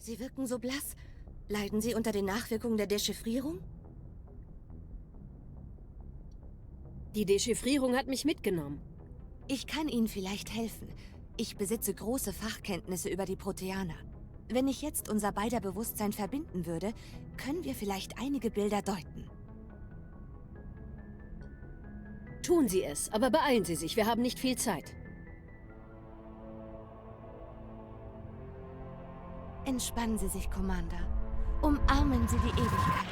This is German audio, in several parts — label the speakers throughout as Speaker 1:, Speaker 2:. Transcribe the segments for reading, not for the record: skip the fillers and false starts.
Speaker 1: Sie wirken so blass. Leiden Sie unter den Nachwirkungen der Dechiffrierung?
Speaker 2: Die Dechiffrierung hat mich mitgenommen.
Speaker 1: Ich kann Ihnen vielleicht helfen. Ich besitze große Fachkenntnisse über die Proteaner. Wenn ich jetzt unser beider Bewusstsein verbinden würde, können wir vielleicht einige Bilder deuten.
Speaker 2: Tun Sie es, aber beeilen Sie sich, wir haben nicht viel Zeit.
Speaker 1: Entspannen Sie sich, Commander. Umarmen Sie die Ewigkeit.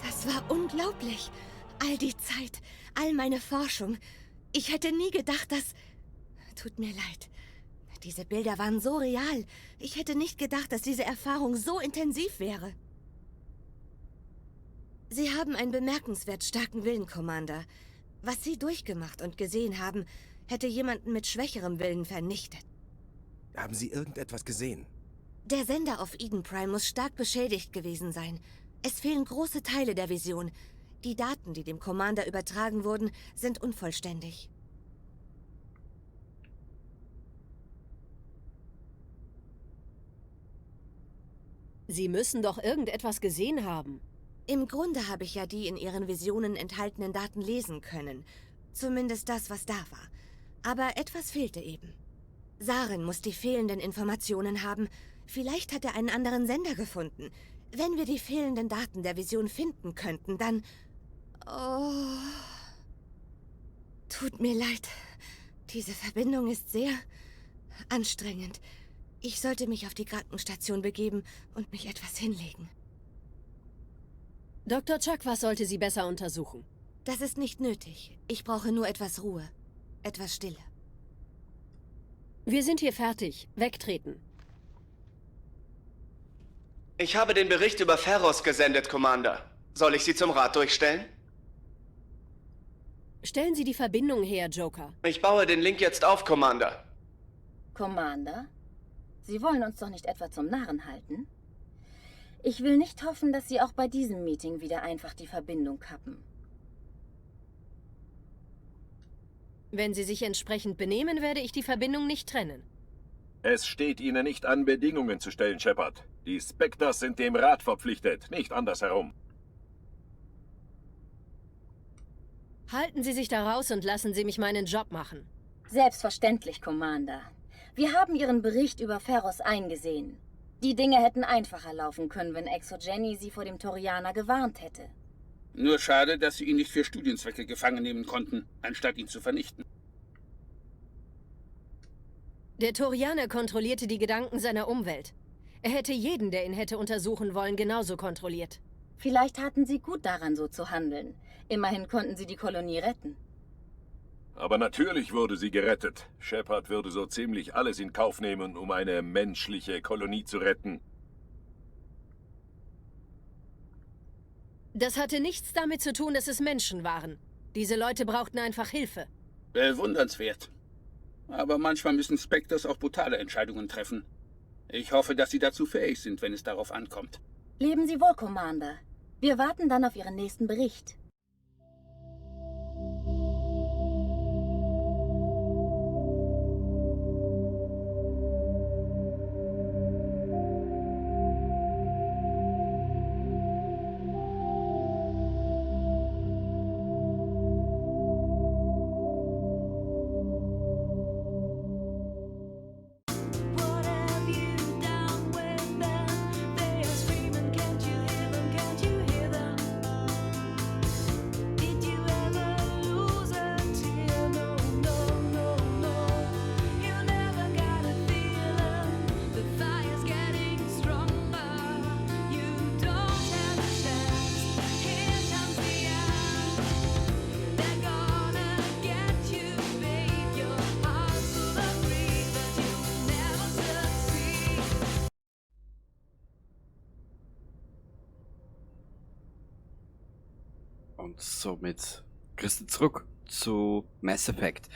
Speaker 1: Das war unglaublich. All die Zeit, all meine Forschung. Ich hätte nie gedacht, dass... Tut mir leid. Diese Bilder waren so real. Ich hätte nicht gedacht, dass diese Erfahrung so intensiv wäre. Sie haben einen bemerkenswert starken Willen, Commander. Was Sie durchgemacht und gesehen haben, hätte jemanden mit schwächerem Willen vernichtet.
Speaker 3: Haben Sie irgendetwas gesehen?
Speaker 1: Der Sender auf Eden Prime muss stark beschädigt gewesen sein. Es fehlen große Teile der Vision. Die Daten, die dem Commander übertragen wurden, sind unvollständig.
Speaker 2: Sie müssen doch irgendetwas gesehen haben.
Speaker 1: Im Grunde habe ich ja die in Ihren Visionen enthaltenen Daten lesen können. Zumindest das, was da war. Aber etwas fehlte eben. Saren muss die fehlenden Informationen haben. Vielleicht hat er einen anderen Sender gefunden. Wenn wir die fehlenden Daten der Vision finden könnten, dann... Oh... Tut mir leid. Diese Verbindung ist sehr anstrengend. Ich sollte mich auf die Krankenstation begeben und mich etwas hinlegen.
Speaker 2: Dr. Chakwas sollte Sie besser untersuchen.
Speaker 1: Das ist nicht nötig. Ich brauche nur etwas Ruhe. Etwas Stille.
Speaker 2: Wir sind hier fertig. Wegtreten.
Speaker 4: Ich habe den Bericht über Ferros gesendet, Commander. Soll ich Sie zum Rat durchstellen?
Speaker 2: Stellen Sie die Verbindung her, Joker.
Speaker 4: Ich baue den Link jetzt auf, Commander.
Speaker 5: Commander? Sie wollen uns doch nicht etwa zum Narren halten? Ich will nicht hoffen, dass Sie auch bei diesem Meeting wieder einfach die Verbindung kappen.
Speaker 2: Wenn Sie sich entsprechend benehmen, werde ich die Verbindung nicht trennen.
Speaker 6: Es steht Ihnen nicht an, Bedingungen zu stellen, Shepard. Die Spectres sind dem Rat verpflichtet, nicht andersherum.
Speaker 2: Halten Sie sich da raus und lassen Sie mich meinen Job machen.
Speaker 5: Selbstverständlich, Commander. Wir haben Ihren Bericht über Ferros eingesehen. Die Dinge hätten einfacher laufen können, wenn Exogeny Sie vor dem Torianer gewarnt hätte.
Speaker 7: Nur schade, dass Sie ihn nicht für Studienzwecke gefangen nehmen konnten, anstatt ihn zu vernichten.
Speaker 2: Der Torianer kontrollierte die Gedanken seiner Umwelt. Er hätte jeden, der ihn hätte untersuchen wollen, genauso kontrolliert.
Speaker 5: Vielleicht taten Sie gut daran, so zu handeln. Immerhin konnten Sie die Kolonie retten.
Speaker 6: Aber natürlich wurde sie gerettet. Shepard würde so ziemlich alles in Kauf nehmen, um eine menschliche Kolonie zu retten.
Speaker 2: Das hatte nichts damit zu tun, dass es Menschen waren. Diese Leute brauchten einfach Hilfe.
Speaker 7: Bewundernswert. Aber manchmal müssen Spectres auch brutale Entscheidungen treffen. Ich hoffe, dass Sie dazu fähig sind, wenn es darauf ankommt.
Speaker 5: Leben Sie wohl, Commander. Wir warten dann auf Ihren nächsten Bericht.
Speaker 8: Und somit kriegst du zurück zu Mass Effect.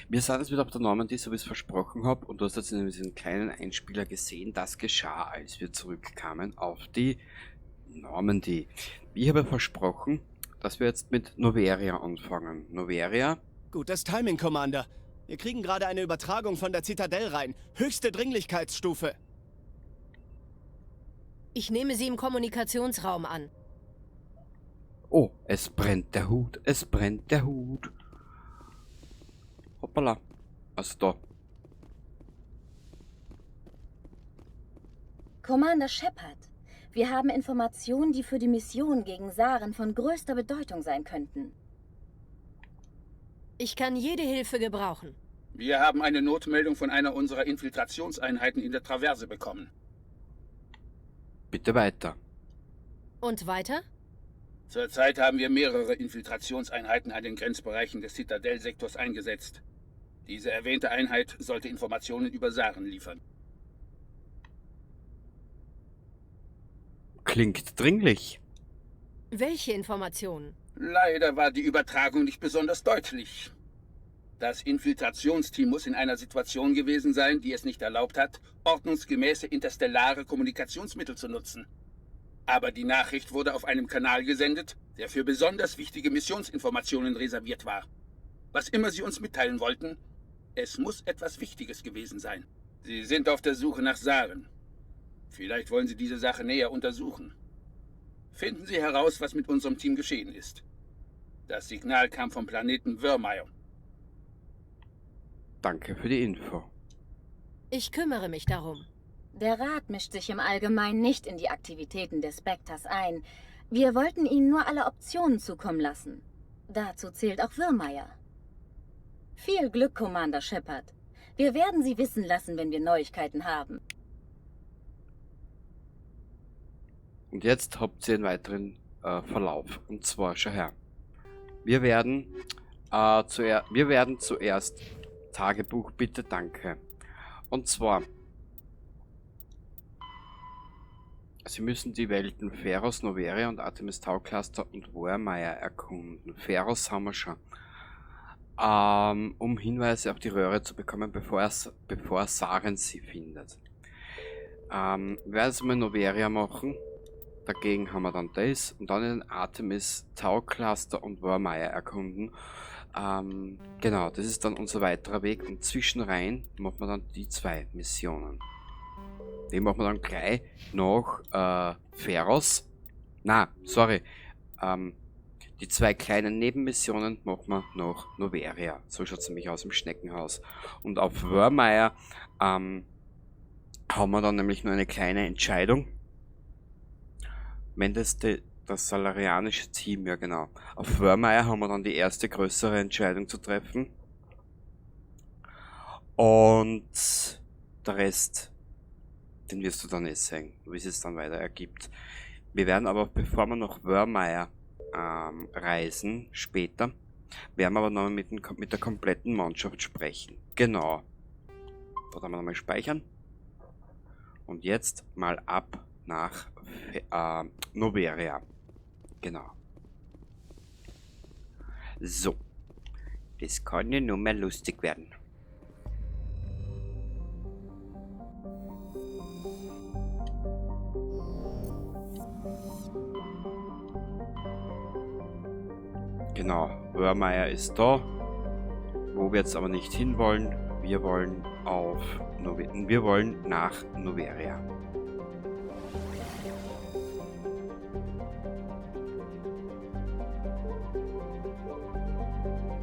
Speaker 8: Wir sind jetzt wieder auf der Normandy, so wie ich es versprochen habe, und du hast jetzt in diesem kleinen Einspieler gesehen, das geschah, als wir zurückkamen auf die Normandy. Ich habe versprochen, dass wir jetzt mit Noveria anfangen. Noveria?
Speaker 3: Gutes Timing, Commander. Wir kriegen gerade eine Übertragung von der Zitadelle rein. Höchste Dringlichkeitsstufe.
Speaker 2: Ich nehme sie im Kommunikationsraum an.
Speaker 8: Oh, es brennt der Hut, es brennt der Hut. Hoppala. Also da.
Speaker 5: Commander Shepard, wir haben Informationen, die für die Mission gegen Saren von größter Bedeutung sein könnten.
Speaker 2: Ich kann jede Hilfe gebrauchen.
Speaker 7: Wir haben eine Notmeldung von einer unserer Infiltrationseinheiten in der Traverse bekommen.
Speaker 8: Bitte weiter.
Speaker 2: Und weiter?
Speaker 7: Zurzeit haben wir mehrere Infiltrationseinheiten an den Grenzbereichen des Citadel-Sektors eingesetzt. Diese erwähnte Einheit sollte Informationen über Saren liefern.
Speaker 8: Klingt dringlich.
Speaker 2: Welche Informationen?
Speaker 7: Leider war die Übertragung nicht besonders deutlich. Das Infiltrationsteam muss in einer Situation gewesen sein, die es nicht erlaubt hat, ordnungsgemäße interstellare Kommunikationsmittel zu nutzen. Aber die Nachricht wurde auf einem Kanal gesendet, der für besonders wichtige Missionsinformationen reserviert war. Was immer Sie uns mitteilen wollten, es muss etwas Wichtiges gewesen sein. Sie sind auf der Suche nach Saren. Vielleicht wollen Sie diese Sache näher untersuchen. Finden Sie heraus, was mit unserem Team geschehen ist. Das Signal kam vom Planeten Virmire.
Speaker 8: Danke für die Info.
Speaker 2: Ich kümmere mich darum.
Speaker 5: Der Rat mischt sich im Allgemeinen nicht in die Aktivitäten des Spectres ein. Wir wollten Ihnen nur alle Optionen zukommen lassen. Dazu zählt auch Virmire. Viel Glück, Commander Shepard. Wir werden Sie wissen lassen, wenn wir Neuigkeiten haben.
Speaker 8: Und jetzt habt ihr einen weiteren Verlauf. Und zwar, schau her. Wir werden zuerst Tagebuch, bitte, danke. Und zwar, Sie müssen die Welten Feros, Noveria und Artemis Tau Cluster und Virmire erkunden. Feros haben wir schon. Um Hinweise auf die Röhre zu bekommen, bevor Saren sie findet. Wir werden es mal Noveria machen. Dagegen haben wir dann das und dann den Artemis Tau Cluster und Virmire erkunden. Genau, das ist dann unser weiterer Weg und zwischenrein machen wir dann die 2 Missionen. Die machen wir dann gleich nach Feros. Die 2 kleinen Nebenmissionen machen wir nach Noveria. So schaut es nämlich aus im Schneckenhaus. Und auf Virmire haben wir dann nämlich nur eine kleine Entscheidung. Wenn das salarianische Team, ja genau. Auf Virmire haben wir dann die erste größere Entscheidung zu treffen. Und der Rest, den wirst du dann sehen, wie es dann weiter ergibt. Wir werden aber, bevor wir nach Virmire reisen, später, werden wir aber noch mit der kompletten Mannschaft sprechen. Genau. Da haben wir nochmal speichern. Und jetzt mal ab nach Noveria. Genau. So. Das kann ja nur mehr lustig werden. Genau, Virmire ist da. Wo wir jetzt aber nicht hinwollen, wir wollen nach Noveria.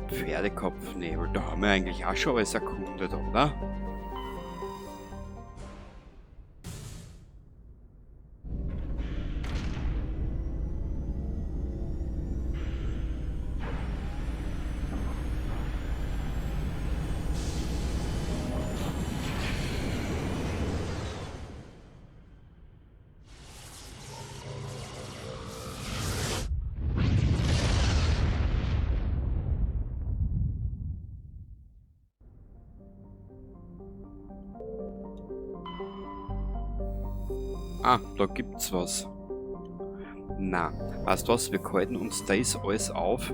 Speaker 8: Pferdekopfnebel, da haben wir eigentlich auch schon alles erkundet, oder? Ah, da gibt's was. Na, weißt du was, wir halten uns das alles auf.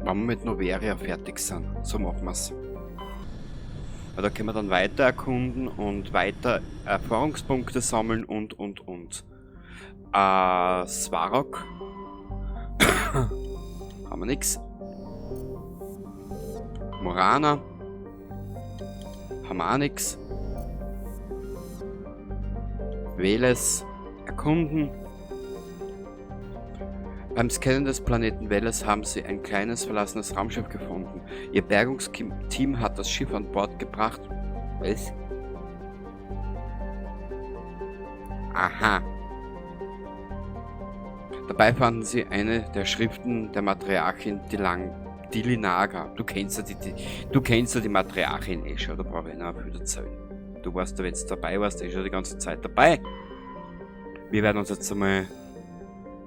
Speaker 8: Wenn wir mit Noveria fertig sind. So machen wir's. Weil da können wir dann weiter erkunden und weiter Erfahrungspunkte sammeln und. Svarok. Haben wir nix. Morana. Haben wir auch nix. Veles. Erkunden. Beim Scannen des Planeten Veles haben sie ein kleines verlassenes Raumschiff gefunden. Ihr Bergungsteam hat das Schiff an Bord gebracht. Was? Aha. Dabei fanden sie eine der Schriften der Matriarchin Dilinaga. Du kennst ja die Matriarchin eh schon, da brauche ich noch viel erzählen. Du warst da, wenn du dabei warst, eh schon die ganze Zeit dabei. Wir werden uns jetzt einmal...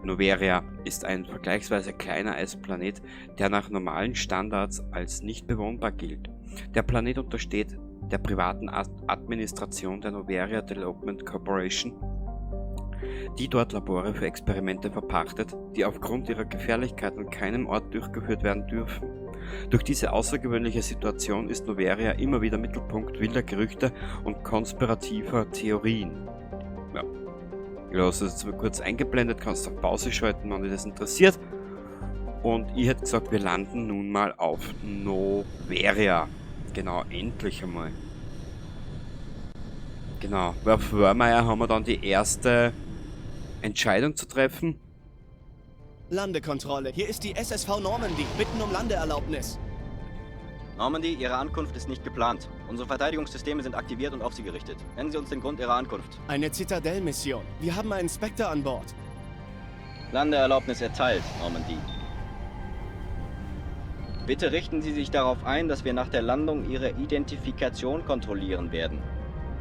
Speaker 8: Noveria ist ein vergleichsweise kleiner Eisplanet, der nach normalen Standards als nicht bewohnbar gilt. Der Planet untersteht der privaten Administration der Noveria Development Corporation, die dort Labore für Experimente verpachtet, die aufgrund ihrer Gefährlichkeit an keinem Ort durchgeführt werden dürfen. Durch diese außergewöhnliche Situation ist Noveria immer wieder Mittelpunkt wilder Gerüchte und konspirativer Theorien. Ja. Ich lasse es jetzt mal kurz eingeblendet, kannst auf Pause schalten, wenn dich das interessiert. Und ich hätte gesagt, wir landen nun mal auf Noveria. Genau, endlich einmal. Genau, auf Virmire haben wir dann die erste Entscheidung zu treffen.
Speaker 3: Landekontrolle. Hier ist die SSV Normandy. Bitten um Landeerlaubnis.
Speaker 9: Normandy, Ihre Ankunft ist nicht geplant. Unsere Verteidigungssysteme sind aktiviert und auf Sie gerichtet. Nennen Sie uns den Grund Ihrer Ankunft.
Speaker 3: Eine Zitadell-Mission. Wir haben einen Spectre an Bord.
Speaker 9: Landeerlaubnis erteilt, Normandy. Bitte richten Sie sich darauf ein, dass wir nach der Landung Ihre Identifikation kontrollieren werden.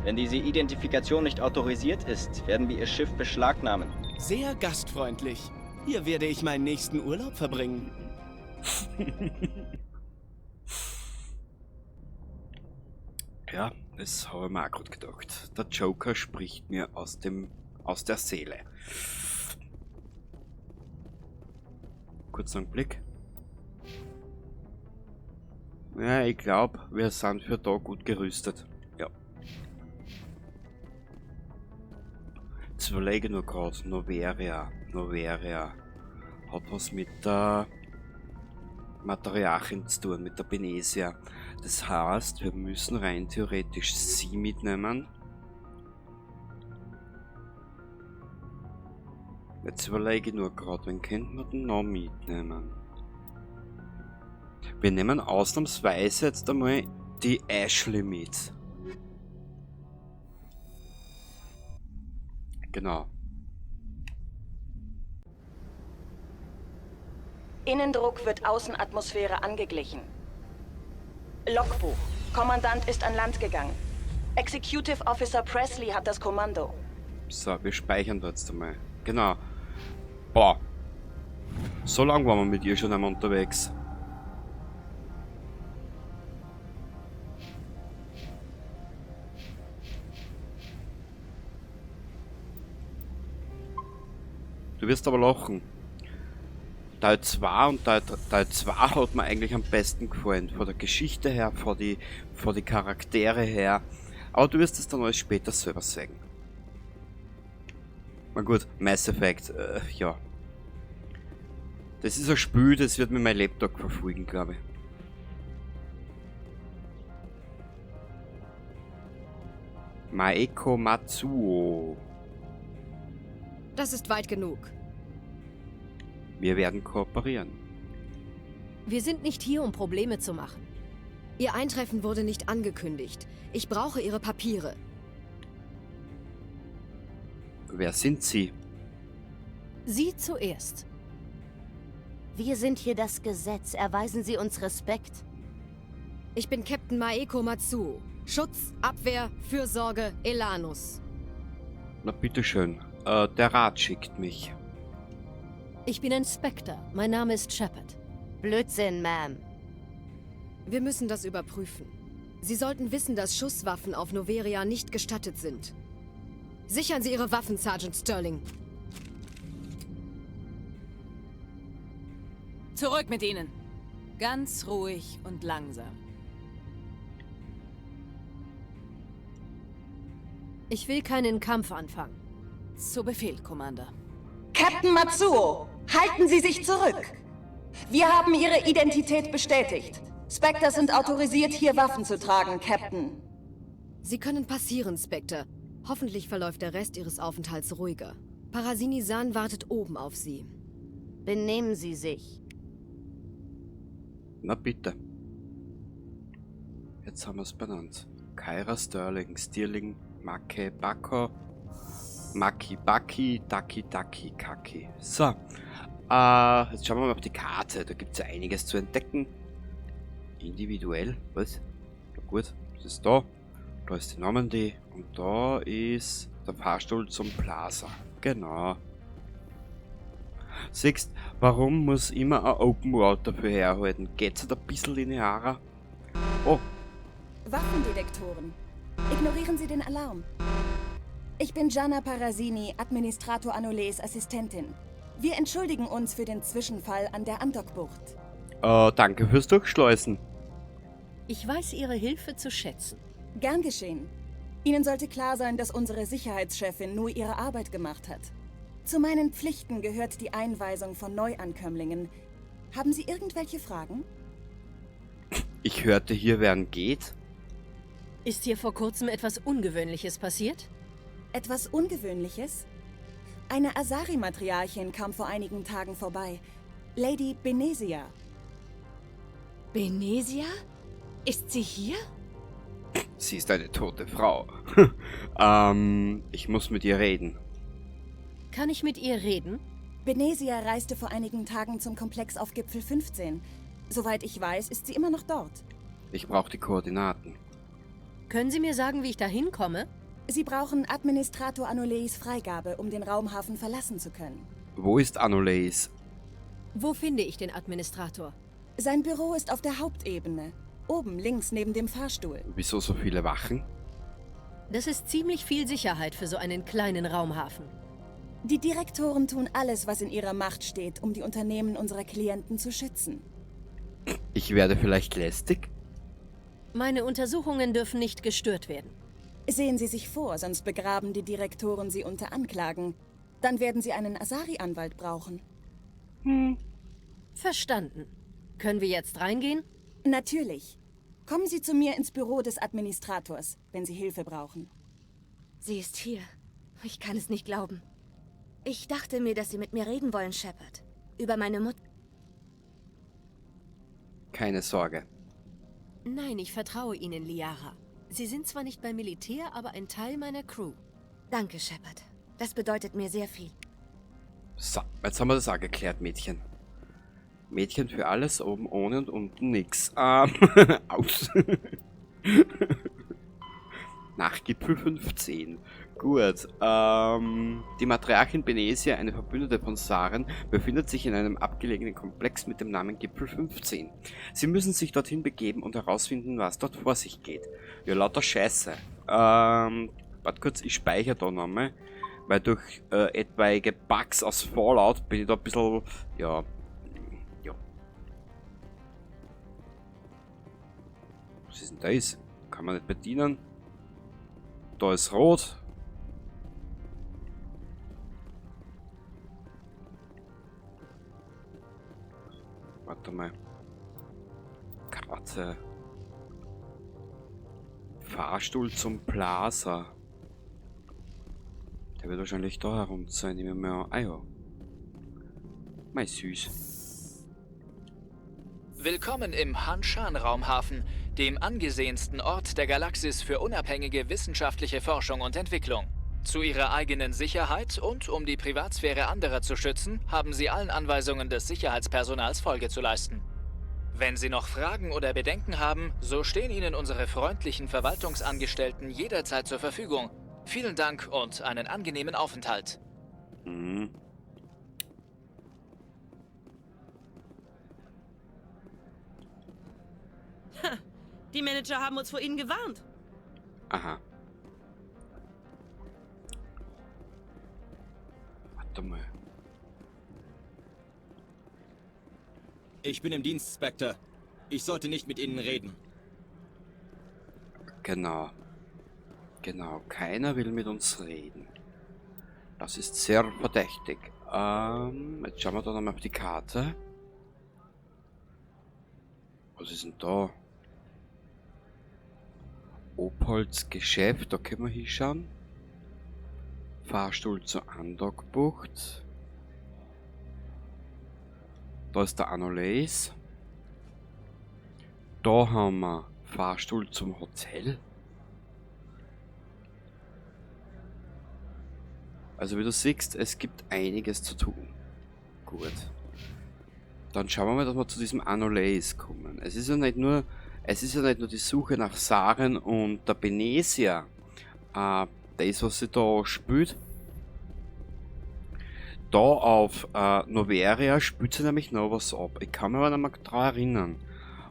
Speaker 9: Wenn diese Identifikation nicht autorisiert ist, werden wir Ihr Schiff beschlagnahmen.
Speaker 3: Sehr gastfreundlich. Hier werde ich meinen nächsten Urlaub verbringen.
Speaker 8: Ja, das habe ich mir auch gerade gedacht. Der Joker spricht mir aus der Seele. Kurzen Blick. Ja, ich glaube, wir sind für da gut gerüstet. Ja. Jetzt überlege ich nur gerade, Noveria. Hat was mit der Matriarchin zu tun, mit der Benesia. Das heißt, wir müssen rein theoretisch sie mitnehmen. Jetzt überlege ich nur gerade, wen könnten wir denn noch mitnehmen? Wir nehmen ausnahmsweise jetzt einmal die Ashley mit. Genau.
Speaker 10: Innendruck wird Außenatmosphäre angeglichen. Logbuch. Kommandant ist an Land gegangen. Executive Officer Presley hat das Kommando.
Speaker 8: So, wir speichern da jetzt einmal. Genau. Boah. So lange waren wir mit ihr schon einmal unterwegs. Du wirst aber lachen. Teil 2 und Teil 2 hat mir eigentlich am besten gefallen. Von der Geschichte her, von die Charaktere her. Aber du wirst es dann alles später selber sagen. Na gut, Mass Effect, ja. Das ist ein Spiel, das wird mir mein Laptop verfolgen, glaube ich. Maeko Matsuo.
Speaker 2: Das ist weit genug.
Speaker 8: Wir werden kooperieren.
Speaker 2: Wir sind nicht hier, um Probleme zu machen. Ihr Eintreffen wurde nicht angekündigt. Ich brauche Ihre Papiere.
Speaker 8: Wer sind Sie?
Speaker 2: Sie zuerst.
Speaker 11: Wir sind hier das Gesetz. Erweisen Sie uns Respekt.
Speaker 2: Ich bin Captain Maeko Matsuo. Schutz, Abwehr, Fürsorge, Elanus.
Speaker 8: Na bitteschön. Der Rat schickt mich.
Speaker 2: Ich bin ein Spectre. Mein Name ist Shepard.
Speaker 11: Blödsinn, Ma'am.
Speaker 2: Wir müssen das überprüfen. Sie sollten wissen, dass Schusswaffen auf Noveria nicht gestattet sind. Sichern Sie Ihre Waffen, Sergeant Sterling.
Speaker 12: Zurück mit Ihnen. Ganz ruhig und langsam.
Speaker 2: Ich will keinen Kampf anfangen.
Speaker 12: Zu Befehl, Commander.
Speaker 10: Captain Matsuo, halten Sie sich zurück! Wir haben Ihre Identität bestätigt. Spectre sind autorisiert, hier Waffen zu tragen, Captain.
Speaker 2: Sie können passieren, Spectre. Hoffentlich verläuft der Rest Ihres Aufenthalts ruhiger. Parasini-san wartet oben auf Sie.
Speaker 11: Benehmen Sie sich.
Speaker 8: Na bitte. Jetzt haben wir es benannt. Kyra Sterling, Stirling, Make Bako, Maki Baki, Daki Daki Kaki. So. Jetzt schauen wir mal auf die Karte. Da gibt es ja einiges zu entdecken. Individuell. Was? Na gut. Was ist da? Da ist die Normandy. Und da ist der Fahrstuhl zum Plaza. Genau. Siehst, warum muss immer ein Open World dafür herhalten? Geht's halt ein bisschen linearer? Oh.
Speaker 10: Waffendetektoren. Ignorieren Sie den Alarm. Ich bin Gianna Parasini, Administrator Anoles Assistentin. Wir entschuldigen uns für den Zwischenfall an der Andockbucht.
Speaker 8: Danke fürs Durchschleusen.
Speaker 12: Ich weiß Ihre Hilfe zu schätzen.
Speaker 10: Gern geschehen. Ihnen sollte klar sein, dass unsere Sicherheitschefin nur ihre Arbeit gemacht hat. Zu meinen Pflichten gehört die Einweisung von Neuankömmlingen. Haben Sie irgendwelche Fragen?
Speaker 8: Ich hörte hier, wer geht.
Speaker 12: Ist hier vor kurzem etwas Ungewöhnliches passiert?
Speaker 10: Etwas Ungewöhnliches? Eine Asari-Matriarchin kam vor einigen Tagen vorbei. Lady Benesia.
Speaker 1: Benesia? Ist sie hier?
Speaker 8: Sie ist eine tote Frau. Ich muss mit ihr reden.
Speaker 12: Kann ich mit ihr reden?
Speaker 10: Benesia reiste vor einigen Tagen zum Komplex auf Gipfel 15. Soweit ich weiß, ist sie immer noch dort.
Speaker 8: Ich brauche die Koordinaten.
Speaker 12: Können Sie mir sagen, wie ich da hinkomme?
Speaker 10: Sie brauchen Administrator Anoleis Freigabe, um den Raumhafen verlassen zu können.
Speaker 8: Wo ist Anoleis?
Speaker 12: Wo finde ich den Administrator?
Speaker 10: Sein Büro ist auf der Hauptebene. Oben links neben dem Fahrstuhl.
Speaker 8: Wieso so viele Wachen?
Speaker 12: Das ist ziemlich viel Sicherheit für so einen kleinen Raumhafen.
Speaker 10: Die Direktoren tun alles, was in ihrer Macht steht, um die Unternehmen unserer Klienten zu schützen.
Speaker 8: Ich werde vielleicht lästig?
Speaker 12: Meine Untersuchungen dürfen nicht gestört werden.
Speaker 10: Sehen Sie sich vor, sonst begraben die Direktoren Sie unter Anklagen. Dann werden Sie einen Asari-Anwalt brauchen.
Speaker 12: Verstanden. Können wir jetzt reingehen?
Speaker 10: Natürlich. Kommen Sie zu mir ins Büro des Administrators, wenn Sie Hilfe brauchen.
Speaker 1: Sie ist hier. Ich kann es nicht glauben. Ich dachte mir, dass Sie mit mir reden wollen, Shepard. Über meine Mutter.
Speaker 8: Keine Sorge.
Speaker 12: Nein, ich vertraue Ihnen, Liara. Sie sind zwar nicht beim Militär, aber ein Teil meiner Crew.
Speaker 1: Danke, Shepard. Das bedeutet mir sehr viel.
Speaker 8: So, jetzt haben wir das auch geklärt, Mädchen. Mädchen für alles, oben ohne und unten nix. Aus. Nach Gipfel 15. Gut. Die Matriarchin Benesia, eine Verbündete von Saren, befindet sich in einem abgelegenen Komplex mit dem Namen Gipfel 15. Sie müssen sich dorthin begeben und herausfinden, was dort vor sich geht. Ja, lauter Scheiße. Warte kurz, ich speichere da nochmal. Weil durch etwaige Bugs aus Fallout bin ich da ein bisschen, ja. Was ist denn das? Kann man nicht bedienen. Da ist rot. Warte mal. Karte. Fahrstuhl zum Plaza. Der wird wahrscheinlich da herum sein, nehmen wir mal an. Ah ja. Mei süß.
Speaker 13: Willkommen im Hanshan-Raumhafen, dem angesehensten Ort der Galaxis für unabhängige wissenschaftliche Forschung und Entwicklung. Zu ihrer eigenen Sicherheit und um die Privatsphäre anderer zu schützen, haben sie allen Anweisungen des Sicherheitspersonals Folge zu leisten. Wenn Sie noch Fragen oder Bedenken haben, so stehen Ihnen unsere freundlichen Verwaltungsangestellten jederzeit zur Verfügung. Vielen Dank und einen angenehmen Aufenthalt.
Speaker 8: Mhm.
Speaker 14: Die Manager haben uns vor Ihnen gewarnt.
Speaker 8: Aha. Warte mal.
Speaker 3: Ich bin im Dienst, Spectre.
Speaker 15: Ich sollte nicht mit Ihnen reden.
Speaker 8: Genau. Genau, keiner will mit uns reden. Das ist sehr verdächtig. Jetzt schauen wir da nochmal auf die Karte. Was ist denn da? Opolds Geschäft, da können wir hinschauen. Fahrstuhl zur Andockbucht. Da ist der Anoleis. Da haben wir Fahrstuhl zum Hotel. Also wie du siehst, es gibt einiges zu tun. Gut. Dann schauen wir mal, dass wir zu diesem Anoleis kommen. Es ist ja nicht nur die Suche nach Saren und der Benezia. Das, was sie da spielt. Da auf Noveria spielt sie nämlich noch was ab. Ich kann mich aber noch mal daran erinnern.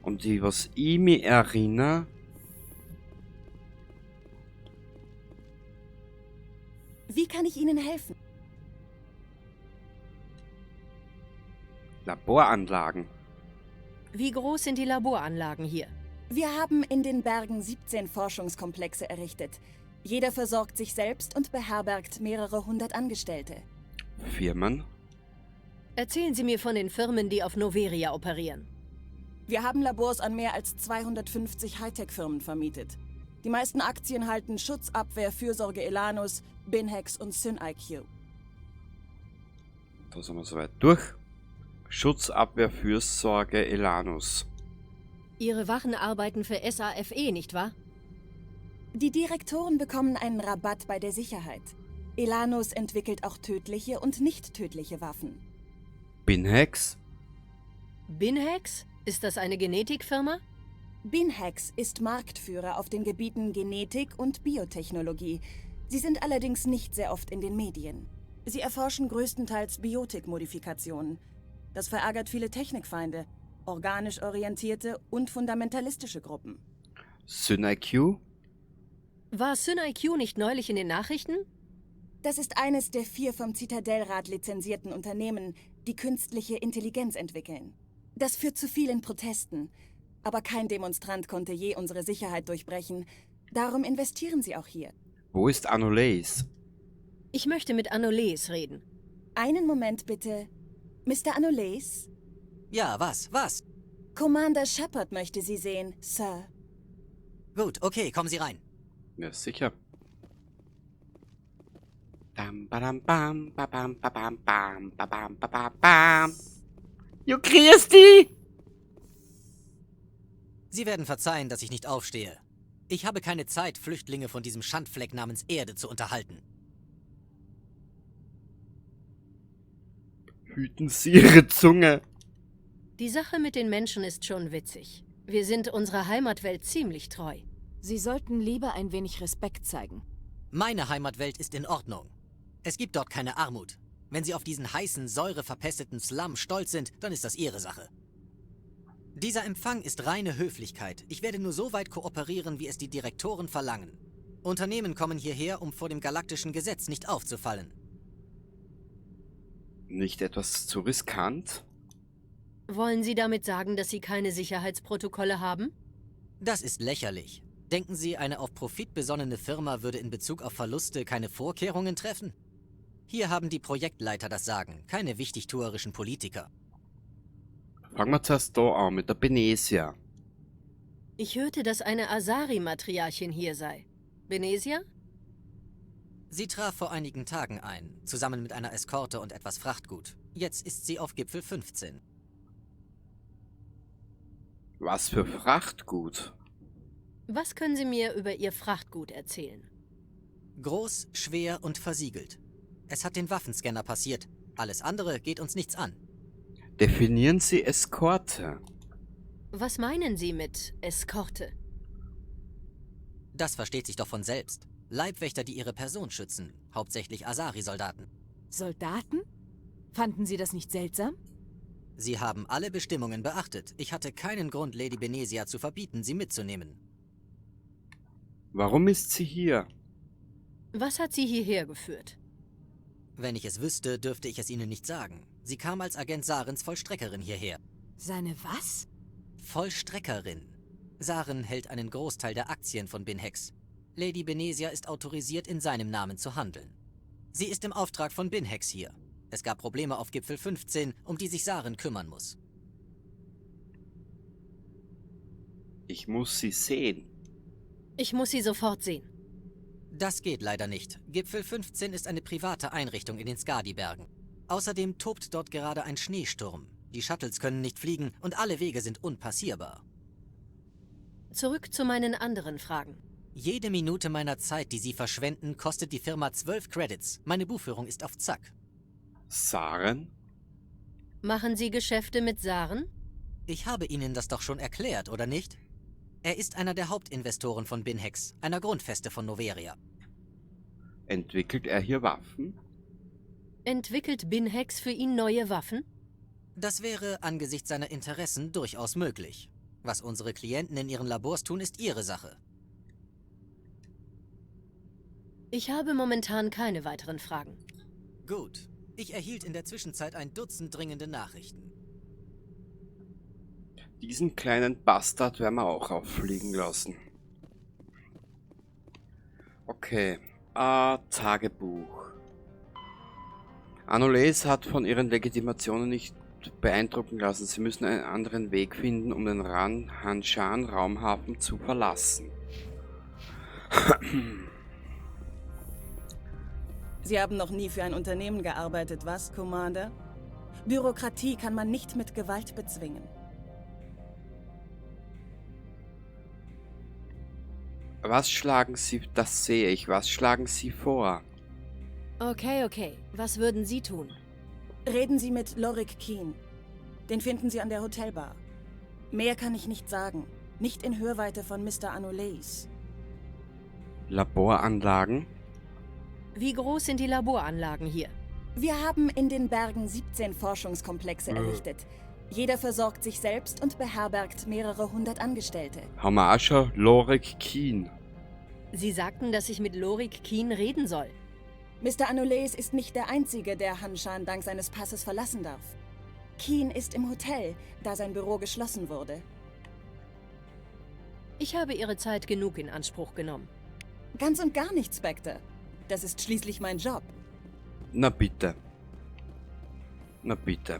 Speaker 8: Und was ich mich erinnere...
Speaker 10: Wie kann ich Ihnen helfen?
Speaker 8: Laboranlagen.
Speaker 12: Wie groß sind die Laboranlagen hier?
Speaker 10: Wir haben in den Bergen 17 Forschungskomplexe errichtet. Jeder versorgt sich selbst und beherbergt mehrere hundert Angestellte.
Speaker 8: Firmen?
Speaker 12: Erzählen Sie mir von den Firmen, die auf Noveria operieren.
Speaker 10: Wir haben Labors an mehr als 250 Hightech-Firmen vermietet. Die meisten Aktien halten Schutzabwehr, Fürsorge Elanus, Binhex und SynIQ.
Speaker 8: Da sind wir soweit durch. Schutzabwehr, Fürsorge Elanus.
Speaker 12: Ihre Wachen arbeiten für SAFE, nicht wahr?
Speaker 10: Die Direktoren bekommen einen Rabatt bei der Sicherheit. Elanus entwickelt auch tödliche und nicht tödliche Waffen.
Speaker 8: Binhex?
Speaker 12: Binhex? Ist das eine Genetikfirma?
Speaker 10: Binhex ist Marktführer auf den Gebieten Genetik und Biotechnologie. Sie sind allerdings nicht sehr oft in den Medien. Sie erforschen größtenteils Biotikmodifikationen. Das verärgert viele Technikfeinde, organisch orientierte und fundamentalistische Gruppen.
Speaker 8: SynIQ?
Speaker 12: War SynIQ nicht neulich in den Nachrichten?
Speaker 10: Das ist eines der 4 vom Zitadellrat lizenzierten Unternehmen, die künstliche Intelligenz entwickeln. Das führt zu vielen Protesten. Aber kein Demonstrant konnte je unsere Sicherheit durchbrechen. Darum investieren sie auch hier.
Speaker 8: Wo ist Anoleis?
Speaker 12: Ich möchte mit Anoleis reden.
Speaker 10: Einen Moment bitte. Mr. Anoleis?
Speaker 16: Ja, was?
Speaker 10: Commander Shepard möchte Sie sehen, Sir.
Speaker 16: Gut, okay, kommen Sie rein.
Speaker 8: Ja, sicher. Bam, badam, bam, babam, babam, bam, babam, babam, bam. Jo, Christi!
Speaker 16: Sie werden verzeihen, dass ich nicht aufstehe. Ich habe keine Zeit, Flüchtlinge von diesem Schandfleck namens Erde zu unterhalten.
Speaker 8: Hüten Sie Ihre Zunge.
Speaker 12: Die Sache mit den Menschen ist schon witzig. Wir sind unserer Heimatwelt ziemlich treu.
Speaker 17: Sie sollten lieber ein wenig Respekt zeigen.
Speaker 16: Meine Heimatwelt ist in Ordnung. Es gibt dort keine Armut. Wenn Sie auf diesen heißen, säureverpesteten Slum stolz sind, dann ist das Ihre Sache. Dieser Empfang ist reine Höflichkeit. Ich werde nur so weit kooperieren, wie es die Direktoren verlangen. Unternehmen kommen hierher, um vor dem galaktischen Gesetz nicht aufzufallen.
Speaker 8: Nicht etwas zu riskant?
Speaker 12: Wollen Sie damit sagen, dass Sie keine Sicherheitsprotokolle haben?
Speaker 16: Das ist lächerlich. Denken Sie, eine auf Profit besonnene Firma würde in Bezug auf Verluste keine Vorkehrungen treffen? Hier haben die Projektleiter das Sagen, keine wichtigtuerischen Politiker.
Speaker 8: Fangen wir zuerst da an mit der Benezia.
Speaker 12: Ich hörte, dass eine Asari-Matriarchin hier sei. Benezia?
Speaker 16: Sie traf vor einigen Tagen ein, zusammen mit einer Eskorte und etwas Frachtgut. Jetzt ist sie auf Gipfel 15.
Speaker 8: Was für Frachtgut?
Speaker 12: Was können Sie mir über Ihr Frachtgut erzählen?
Speaker 16: Groß, schwer und versiegelt. Es hat den Waffenscanner passiert. Alles andere geht uns nichts an.
Speaker 8: Definieren Sie Eskorte.
Speaker 12: Was meinen Sie mit Eskorte?
Speaker 16: Das versteht sich doch von selbst. Leibwächter, die ihre Person schützen. Hauptsächlich Asari-Soldaten.
Speaker 17: Soldaten? Fanden Sie das nicht seltsam?
Speaker 16: Sie haben alle Bestimmungen beachtet. Ich hatte keinen Grund, Lady Benezia zu verbieten, sie mitzunehmen.
Speaker 8: Warum ist sie hier?
Speaker 12: Was hat sie hierher geführt?
Speaker 16: Wenn ich es wüsste, dürfte ich es Ihnen nicht sagen. Sie kam als Agent Sarens Vollstreckerin hierher.
Speaker 17: Seine was?
Speaker 16: Vollstreckerin. Saren hält einen Großteil der Aktien von Binhex. Lady Benezia ist autorisiert, in seinem Namen zu handeln. Sie ist im Auftrag von Binhex hier. Es gab Probleme auf Gipfel 15, um die sich Saren kümmern muss.
Speaker 8: Ich muss sie sehen.
Speaker 12: Ich muss sie sofort sehen.
Speaker 16: Das geht leider nicht. Gipfel 15 ist eine private Einrichtung in den Skadi-Bergen. Außerdem tobt dort gerade ein Schneesturm. Die Shuttles können nicht fliegen und alle Wege sind unpassierbar.
Speaker 12: Zurück zu meinen anderen Fragen.
Speaker 16: Jede Minute meiner Zeit, die Sie verschwenden, kostet die Firma 12 Credits. Meine Buchführung ist auf Zack.
Speaker 8: Saren?
Speaker 12: Machen Sie Geschäfte mit Saren?
Speaker 16: Ich habe Ihnen das doch schon erklärt, oder nicht? Er ist einer der Hauptinvestoren von Binhex, einer Grundfeste von Noveria.
Speaker 8: Entwickelt er hier Waffen?
Speaker 12: Entwickelt Binhex für ihn neue Waffen?
Speaker 16: Das wäre angesichts seiner Interessen durchaus möglich. Was unsere Klienten in ihren Labors tun, ist ihre Sache.
Speaker 12: Ich habe momentan keine weiteren Fragen.
Speaker 16: Gut. Ich erhielt in der Zwischenzeit ein Dutzend dringende Nachrichten.
Speaker 8: Diesen kleinen Bastard werden wir auch auffliegen lassen. Okay. Tagebuch. Anoles hat von ihren Legitimationen nicht beeindrucken lassen. Sie müssen einen anderen Weg finden, um den Hanshan-Raumhafen zu verlassen.
Speaker 10: Sie haben noch nie für ein Unternehmen gearbeitet, was, Commander? Bürokratie kann man nicht mit Gewalt bezwingen.
Speaker 8: Was schlagen Sie, das sehe ich, was schlagen Sie vor?
Speaker 12: Okay. Was würden Sie tun?
Speaker 10: Reden Sie mit Lorik Keen. Den finden Sie an der Hotelbar. Mehr kann ich nicht sagen. Nicht in Hörweite von Mr. Anoles.
Speaker 8: Laboranlagen?
Speaker 12: Wie groß sind die Laboranlagen hier?
Speaker 10: Wir haben in den Bergen 17 Forschungskomplexe errichtet. Jeder versorgt sich selbst und beherbergt mehrere hundert Angestellte.
Speaker 8: Hamascha Lorik Keen.
Speaker 12: Sie sagten, dass ich mit Lorik Keen reden soll.
Speaker 10: Mr. Anoles ist nicht der Einzige, der Hanshan dank seines Passes verlassen darf. Keen ist im Hotel, da sein Büro geschlossen wurde.
Speaker 12: Ich habe Ihre Zeit genug in Anspruch genommen.
Speaker 10: Ganz und gar nicht, Spectre. Das ist schließlich mein Job.
Speaker 8: Na bitte. Na bitte.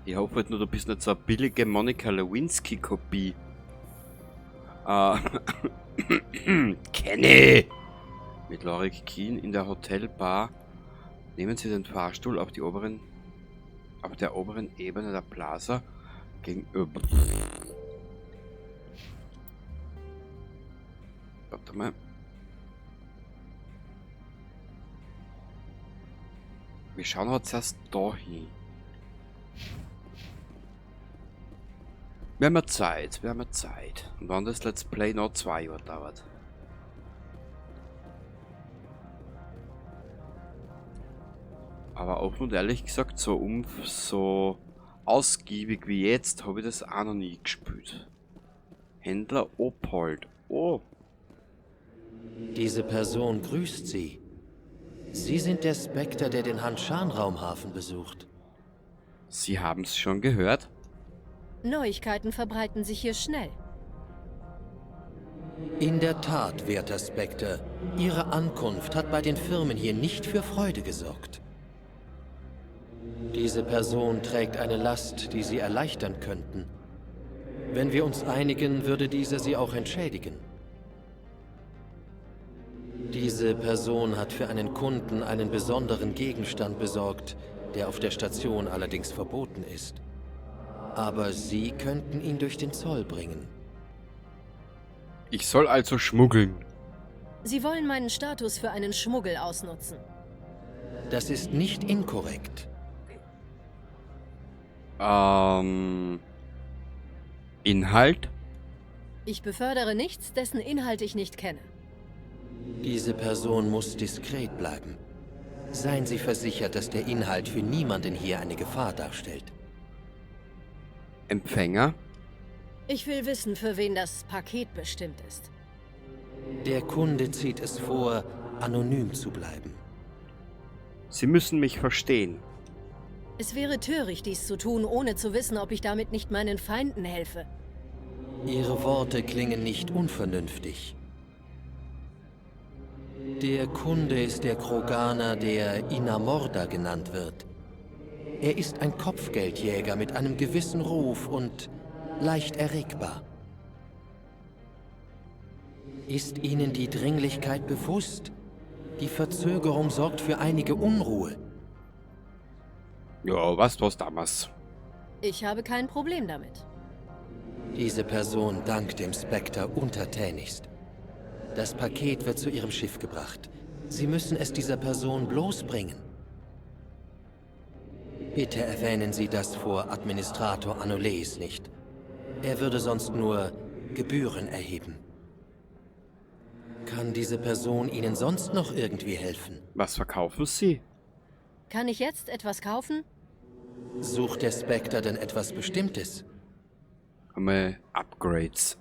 Speaker 8: Ich hoffe halt nur, du bist nicht so eine billige Monica Lewinsky-Kopie. Kenny! Mit Lorik Keen in der Hotelbar. Nehmen Sie den Fahrstuhl auf der oberen Ebene der Plaza gegenüber. Warte mal. Wir schauen halt zuerst da hin. Wir haben Zeit. Und wann das Let's Play noch 2 Jahre dauert. Aber offen und ehrlich gesagt, so ausgiebig wie jetzt habe ich das auch noch nie gespielt. Händler Opold. Oh.
Speaker 15: Diese Person grüßt Sie. Sie sind der Spectre, der den Hanshan-Raumhafen besucht.
Speaker 8: Sie haben es schon gehört?
Speaker 12: Neuigkeiten verbreiten sich hier schnell.
Speaker 15: In der Tat, werter Spectre. Ihre Ankunft hat bei den Firmen hier nicht für Freude gesorgt. Diese Person trägt eine Last, die Sie erleichtern könnten. Wenn wir uns einigen, würde diese Sie auch entschädigen. Diese Person hat für einen Kunden einen besonderen Gegenstand besorgt, der auf der Station allerdings verboten ist. Aber Sie könnten ihn durch den Zoll bringen.
Speaker 8: Ich soll also schmuggeln.
Speaker 12: Sie wollen meinen Status für einen Schmuggel ausnutzen.
Speaker 15: Das ist nicht inkorrekt.
Speaker 8: Inhalt?
Speaker 12: Ich befördere nichts, dessen Inhalt ich nicht kenne.
Speaker 15: Diese Person muss diskret bleiben. Seien Sie versichert, dass der Inhalt für niemanden hier eine Gefahr darstellt.
Speaker 8: Empfänger?
Speaker 12: Ich will wissen, für wen das Paket bestimmt ist.
Speaker 15: Der Kunde zieht es vor, anonym zu bleiben.
Speaker 8: Sie müssen mich verstehen.
Speaker 12: Es wäre töricht, dies zu tun, ohne zu wissen, ob ich damit nicht meinen Feinden helfe.
Speaker 15: Ihre Worte klingen nicht unvernünftig. Der Kunde ist der Kroganer, der Inamorda genannt wird. Er ist ein Kopfgeldjäger mit einem gewissen Ruf und leicht erregbar. Ist Ihnen die Dringlichkeit bewusst? Die Verzögerung sorgt für einige Unruhe.
Speaker 8: Ja, was war's damals?
Speaker 12: Ich habe kein Problem damit.
Speaker 15: Diese Person dankt dem Spectre untertänigst. Das Paket wird zu Ihrem Schiff gebracht. Sie müssen es dieser Person bloßbringen. Bitte erwähnen Sie das vor Administrator Anoles nicht. Er würde sonst nur Gebühren erheben. Kann diese Person Ihnen sonst noch irgendwie helfen?
Speaker 8: Was verkaufen Sie?
Speaker 12: Kann ich jetzt etwas kaufen?
Speaker 15: Sucht der Spectre denn etwas Bestimmtes?
Speaker 8: Einmal Upgrades.